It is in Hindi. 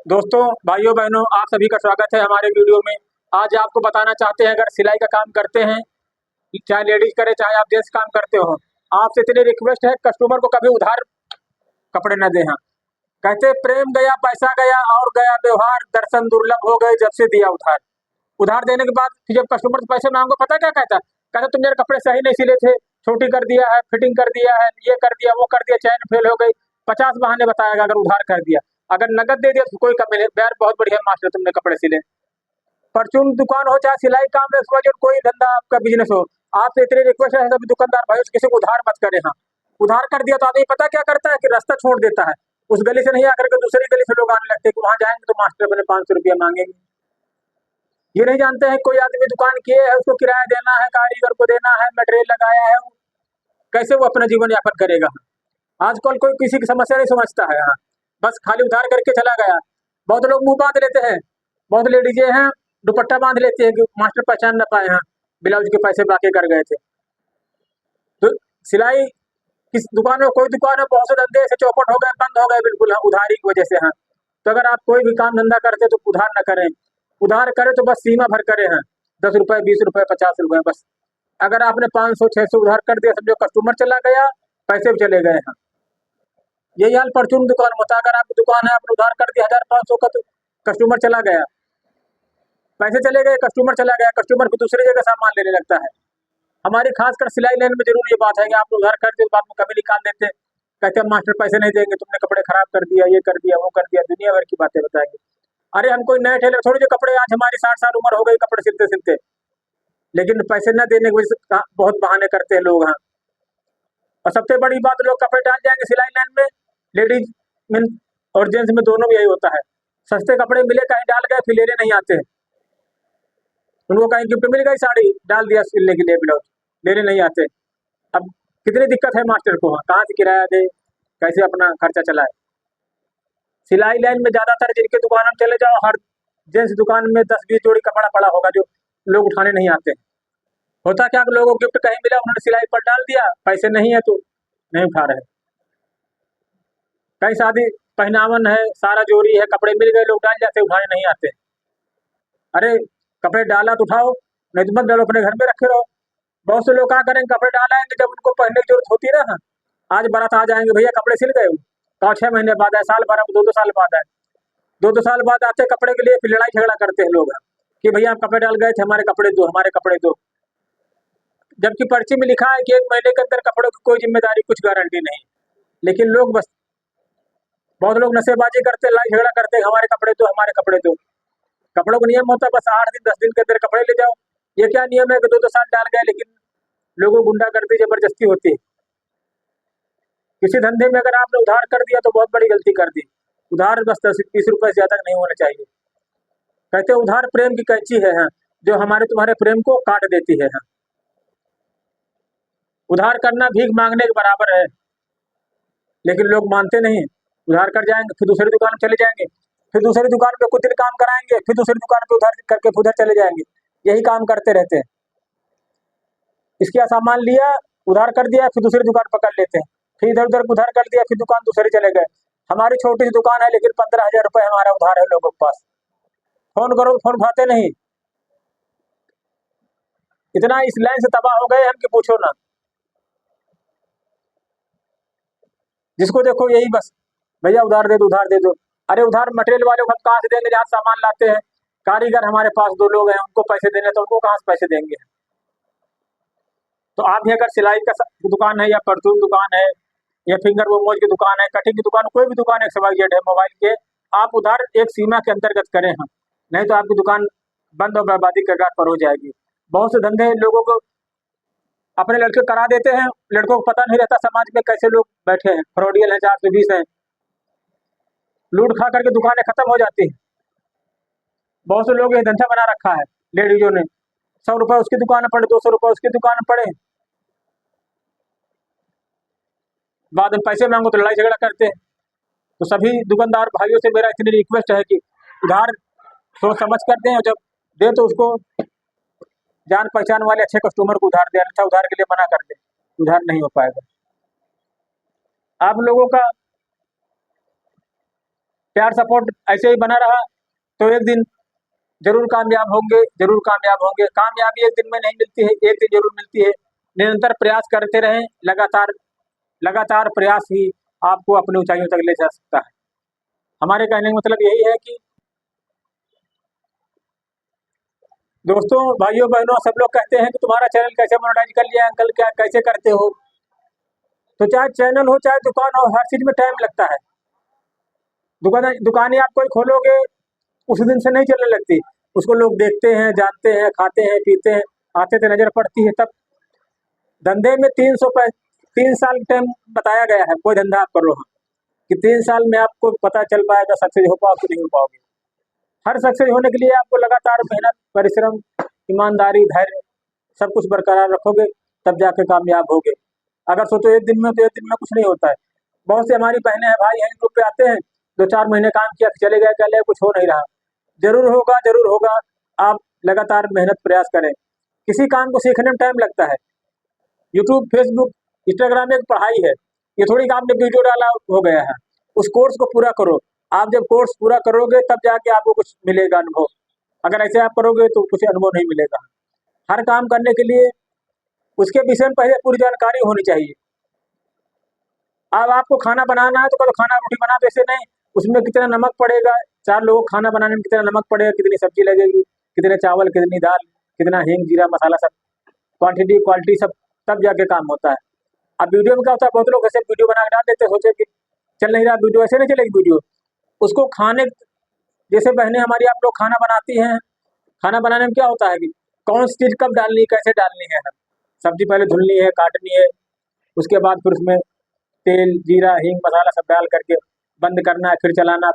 दोस्तों, भाइयों बहनों, आप सभी का स्वागत है हमारे वीडियो में। आज आपको बताना चाहते हैं, अगर सिलाई का काम करते हैं, चाहे लेडीज करे चाहे आप जेंट्स काम करते हो, आपसे इतनी रिक्वेस्ट है, कस्टमर को कभी उधार कपड़े न दें। हाँ, कहते प्रेम गया पैसा गया और गया व्यवहार, दर्शन दुर्लभ हो गए जब से दिया उधार। उधार देने के बाद फिर जब कस्टमर से पैसे मांगो, पता क्या कहता है? कहता तुम मेरे कपड़े सही नहीं सिले थे, छोटी कर दिया है, फिटिंग कर दिया है, ये कर दिया वो कर दिया, चैन फेल हो गई, 50 बहाने बताएगा अगर उधार कर दिया। अगर नकद दे दिया तो कोई कमी नहीं, यार बहुत बढ़िया मास्टर तुमने कपड़े सिले। परचून दुकान हो चाहे सिलाई काम में कोई धंधा आपका बिजनेस हो, आपसे इतनी रिक्वेस्ट है सभी दुकानदार भाई किसी को उधार मत करें। हाँ, उधार कर दिया तो आदमी पता क्या करता है कि रास्ता छोड़ देता है। उस गली से नहीं आकर के दूसरी गली से लोग आने लगते हैं कि वहां जाएंगे तो मास्टर बने 500 रुपया मांगेंगे। ये नहीं जानते हैं कोई आदमी दुकान किए है, उसको किराया देना है, कारीगर को देना है, मटेरियल लगाया है, कैसे वो अपना जीवन यापन करेगा। आजकल कोई किसी की समस्या नहीं समझता है। हाँ, बस खाली उधार करके चला गया। बहुत लोग मुंह बांध लेते हैं, बहुत लेडीजें हैं दुपट्टा बांध लेते हैं कि मास्टर पहचान न पाए। हाँ, ब्लाउज के पैसे बाकी कर गए थे। तो सिलाई किस दुकान में, कोई दुकान में बहुत से धंधे ऐसे चौपट हो गए, बंद हो गए बिल्कुल। हाँ, उधारी की वजह से। हाँ, तो अगर आप कोई भी काम धंधा करते तो उधार न करें। उधार करें तो बस सीमा भर करें। हाँ, 10 रुपए 20 रुपए 50 रुपए बस। अगर आपने 500 600 उधार कर दिया, समझो कस्टमर चला गया, पैसे भी चले गए। हाँ, यही हाल परचून दुकान में होता है। अगर आपकी दुकान है, आपने उधार कर दिया 1500 का, तो कस्टमर चला गया, पैसे चले गए, कस्टमर चला गया, कस्टमर को दूसरी जगह सामान लेने लगता है। हमारी खासकर सिलाई लाइन में जरूर ये बात है कि आप उधार कर दे, बाद में कभी निकाल देते, कहते हैं मास्टर पैसे नहीं देंगे, तुमने कपड़े खराब कर दिया, ये कर दिया वो कर दिया, दुनिया भर की बातें बताएंगे। अरे हम कोई नए टेलर थोड़ी जो कपड़े, आज हमारी 60 साल उम्र हो गई कपड़े सिलते सिलते, लेकिन पैसे न देने की वजह से बहुत बहाने करते हैं लोग। हाँ, और सबसे बड़ी बात, लोग कपड़े डाल जाएंगे सिलाई लाइन में, लेडीज में और जेंट्स में दोनों में यही होता है। सस्ते कपड़े मिले कहीं डाल गए, फिर लेने नहीं आते। उनको कहीं गिफ्ट मिल गई साड़ी, डाल दिया सिलने के लिए ब्लाउज, लेने नहीं आते। अब कितनी दिक्कत है मास्टर को। हाँ, कहाँ से किराया दे, कैसे अपना खर्चा चलाए। सिलाई लाइन में ज्यादातर जिनके दुकान में चले जाओ, हर जेंट्स दुकान में 10 20 जोड़ी कपड़ा पड़ा होगा जो लोग उठाने नहीं आते। होता क्या कि लोगों को गिफ्ट कहीं मिला, उन्होंने सिलाई पर डाल दिया, पैसे नहीं है तो नहीं उठा रहे। कहीं शादी पहनावन है, सारा जोड़ी है, कपड़े मिल गए, लोग डाल जाते, उठाने नहीं आते। अरे कपड़े डाला तो उठाओ, नहीं तो मत डालो, अपने घर में रखे रहो। बहुत से लोग क्या करेंगे, कपड़े डालाएंगे जब उनको पहनने की जरूरत होती है ना। आज बारात आ जाएंगे, भैया कपड़े सिल गए, तो 6 महीने बाद आए, साल भर, 2 2 साल बाद आए, 2 2 साल बाद आते कपड़े के लिए, फिर लड़ाई झगड़ा करते हैं लोग कि भैया आप कपड़े डाल गए थे, हमारे कपड़े दो, हमारे कपड़े दो। जबकि पर्ची में लिखा है कि 1 महीने के अंदर कपड़ों की कोई जिम्मेदारी, कुछ गारंटी नहीं। लेकिन लोग बस, बहुत लोग नशेबाजी करते, लड़ाई झगड़ा करते, हमारे कपड़े दो, हमारे कपड़े दो। कपड़ों का नियम होता है बस 8 दिन 10 दिन के अंदर कपड़े ले जाओ। ये क्या नियम है कि 2 2 साल डाल गए, लेकिन लोगों को गुंडागर्दी जबरदस्ती होती है। किसी धंधे में अगर आपने उधार कर दिया तो बहुत बड़ी गलती कर दी। उधार बस 10 20 रुपए से ज्यादा नहीं होना चाहिए। कहते हैं उधार प्रेम की कैंची है। हाँ, जो हमारे तुम्हारे प्रेम को काट देती है। हाँ, उधार करना भीख मांगने के बराबर है, लेकिन लोग मानते नहीं। उधार कर जाएंगे, फिर दूसरी दुकान में चले जाएंगे, फिर दूसरी दुकान पे कुछ दिन काम कराएंगे, फिर दूसरी दुकान पे उधार करके फिर उधर चले जाएंगे। यही काम करते रहते हैं। इसके सामान लिया, उधार कर दिया, फिर दूसरी दुकान पकड़ लेते हैं, फिर इधर उधर उधार कर दिया, फिर दुकान दूसरी चले गए। हमारी छोटी सी दुकान है, लेकिन 15,000 रुपए हमारा उधार है लोगों के पास। फोन करो, फोन उठाते नहीं। इतना इस लाइन से तबाह हो गए हम कि पूछो ना। जिसको देखो यही बस, भैया उधार दे दो, उधार दे दो। अरे उधार मटेरियल वाले को हम कहाँ से देंगे, जहाँ सामान लाते हैं। कारीगर हमारे पास 2 लोग हैं, उनको पैसे देने, तो उनको कहाँ से पैसे देंगे। तो आप भी अगर सिलाई का दुकान है, या परचून दुकान है, या फिंगर मोमोज की दुकान है, कटिंग की दुकान, कोई भी दुकान XYZ है मोबाइल के, आप उधार एक सीमा के अंतर्गत करें। हम नहीं तो आपकी दुकान बंद और बर्बादी के कगार पर हो जाएगी। बहुत से धंधे लोगों को अपने लड़के करा देते हैं, लड़कों को पता नहीं रहता समाज में कैसे लोग बैठे हैं, फ्रॉडियल है, 420 है, लूट खा करके दुकानें खत्म हो जाती हैं। बहुत से लोग ये धंधा बना रखा है, लेडीजों ने 100 रुपए उसकी दुकान में पड़े, 200 रुपए उसकी दुकान में पड़े, बाद में पैसे मांगो तो लड़ाई झगड़ा करते हैं। तो सभी दुकानदार भाइयों से मेरा इतनी रिक्वेस्ट है कि उधार सोच समझ कर दें, और जब दे तो उसको जान पहचान वाले अच्छे कस्टमर को उधार दें, अच्छा उधार के लिए मना कर दें, उधार नहीं हो पाएगा। आप लोगों का प्यार सपोर्ट ऐसे ही बना रहा तो एक दिन जरूर कामयाब होंगे, जरूर कामयाब होंगे। कामयाबी एक दिन में नहीं मिलती है, एक दिन जरूर मिलती है। निरंतर प्रयास करते रहें, लगातार लगातार प्रयास ही आपको अपनी ऊंचाइयों तक ले जा सकता है। हमारे कहने का मतलब यही है कि दोस्तों, भाइयों बहनों, सब लोग कहते हैं कि तुम्हारा चैनल कैसे मोनेटाइज कर लिया अंकल, क्या कैसे करते हो? तो चाहे चैनल हो चाहे दुकान हो, हर चीज में टाइम लगता है। दुकानें आप कोई खोलोगे उस दिन से नहीं चलने लगती, उसको लोग देखते हैं, जानते हैं, खाते हैं, पीते हैं, आते थे नजर पड़ती है। तब धंधे में 3 साल टाइम बताया गया है। कोई धंधा आप कर लो कि 3 साल में आपको पता चल पाएगा सक्सेस हो पाओगे नहीं हो पाओगे। हर सक्सेस होने के लिए आपको लगातार मेहनत, परिश्रम, ईमानदारी, धैर्य सब कुछ बरकरार रखोगे तब जाके कामयाब होगे। अगर सोचो एक दिन में, तो एक दिन में कुछ नहीं होता है। बहुत से हमारी बहनें हैं, भाई हैं, ग्रुप पे आते हैं, 2-4 महीने काम किया, चले गए, कुछ हो नहीं रहा। जरूर होगा, जरूर होगा। आप लगातार मेहनत प्रयास करें। किसी काम को सीखने में टाइम लगता है। यूट्यूब, फेसबुक, इंस्टाग्राम एक पढ़ाई है। ये थोड़ी कि आपने वीडियो डाला हो गया है। उस कोर्स को पूरा करो। आप जब कोर्स पूरा करोगे तब जाके आपको कुछ मिलेगा अनुभव। अगर ऐसे आप करोगे तो कुछ अनुभव नहीं मिलेगा। हर काम करने के लिए उसके विषय में पहले पूरी जानकारी होनी चाहिए। अब आपको खाना बनाना है तो कल खाना रोटी बना दो, ऐसे नहीं। उसमें कितना नमक पड़ेगा, 4 लोगों को खाना बनाने में कितना नमक पड़ेगा, कितनी सब्जी लगेगी, कितने चावल, कितनी दाल, कितना हींग, जीरा, मसाला, सब क्वांटिटी क्वालिटी सब, तब जाके काम होता है। अब वीडियो में क्या होता है, बहुत लोग ऐसे वीडियो बना के डाल देते, सोचे कि चल नहीं रहा वीडियो, ऐसे नहीं चलेगी वीडियो। उसको खाने, जैसे बहनें हमारी, आप लोग खाना बनाती हैं, खाना बनाने में क्या होता है कि कौन सी चीज़ कब डालनी, कैसे डालनी है। सब्जी पहले धुलनी है, काटनी है, उसके बाद फिर उसमें तेल, जीरा, हींग, मसाला सब डाल करके बंद करना है, फिर चलाना।